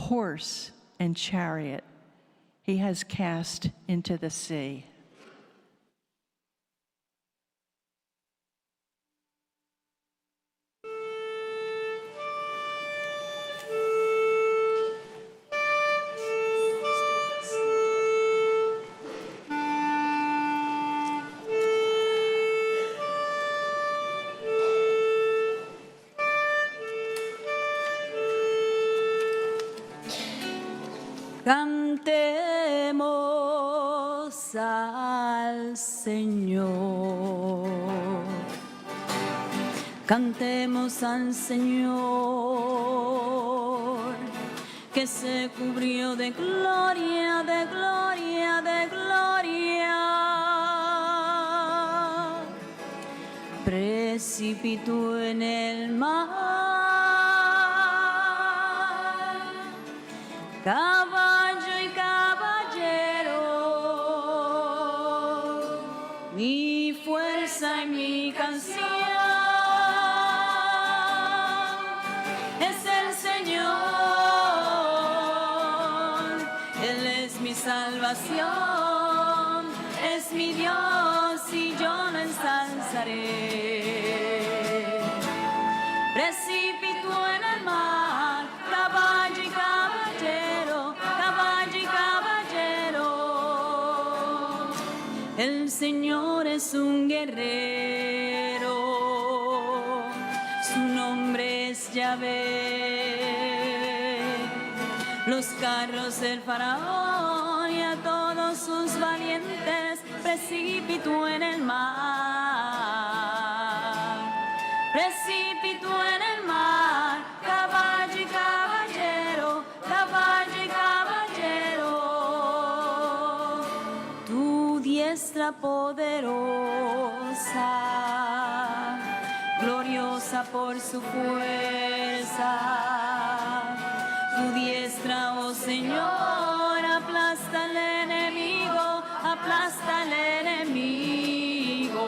horse and chariot he has cast into the sea. Cantemos al Señor, cantemos al Señor, que se cubrió de gloria, de gloria, de gloria. Precipitó en el mar, caballo y caballero, mi fuerza y mi canción es el Señor. Él es mi salvación, es mi Dios y yo lo ensalzaré. Precipitó en el mar, caballo y caballero, caballo y caballero. El Señor es un guerrero, su nombre es Yahvé. Los carros del faraón y a todos sus valientes precipitó en el mar. Precipitó en el mar, caballo y caballero, caballo y caballero. Tu diestra poderosa, gloriosa por su fuerza. Tu diestra, oh Señor, aplasta al enemigo, aplasta al enemigo.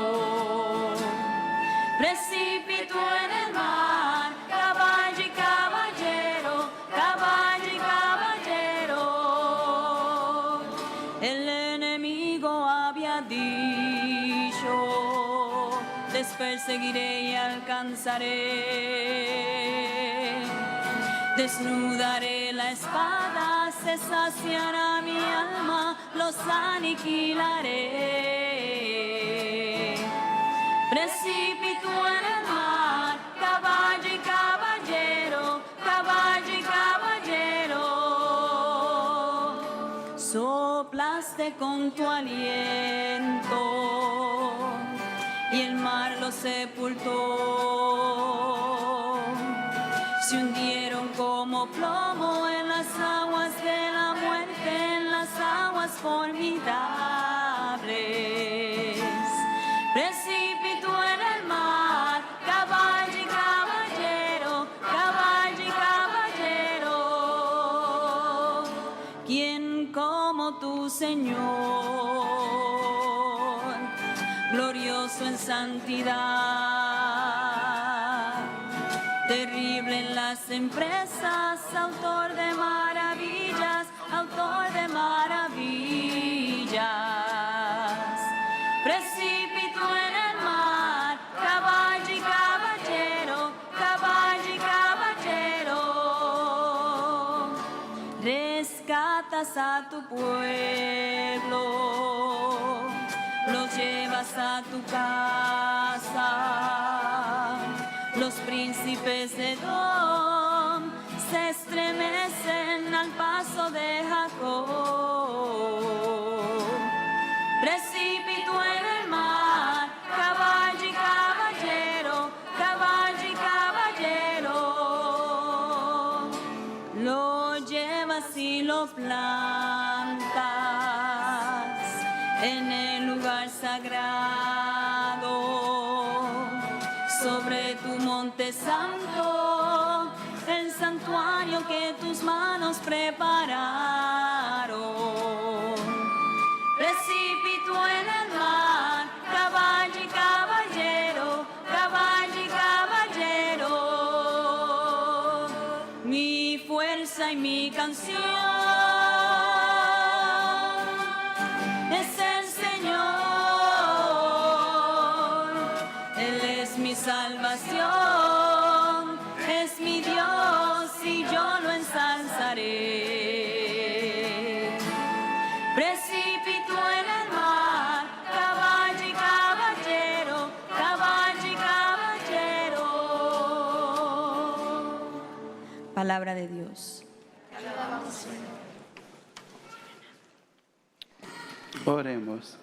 Precipitó en el mar, caballo y caballero, caballo y caballero. El enemigo había dicho, les perseguiré y alcanzaré. Desnudaré la espada, se saciará mi alma, los aniquilaré. Precipitó en el mar, caballo y caballero, caballo y caballero. Soplaste con tu aliento y el mar lo sepultó. Se hundieron como plomo en las aguas de la muerte, en las aguas formidables. Precipitó en el mar, caballo y caballero, caballo y caballero. ¿Quién como tú, Señor, glorioso en santidad, terrible en las empresas, autor de maravillas, autor de maravillas? Precipitó en el mar, caballo y caballero, caballo y caballero. Rescatas a tu pueblo, los llevas a tu casa. Los príncipes de Edom se estremecen al paso de Jacob. Precipitó en el mar, caballo y caballero, caballo y caballero. Lo llevas y lo plantas en el lugar sagrado, sobre tu monte santo, el santuario que tus manos prepararon. Precipitó en el mar, caballo y caballero, caballo y caballero. Mi fuerza y mi canción es el Señor. Él es mi salvación, es mi Dios y yo lo ensalzaré. Precipitó en el mar, caballo y caballero, caballo y caballero. Palabra de Dios. Oremos.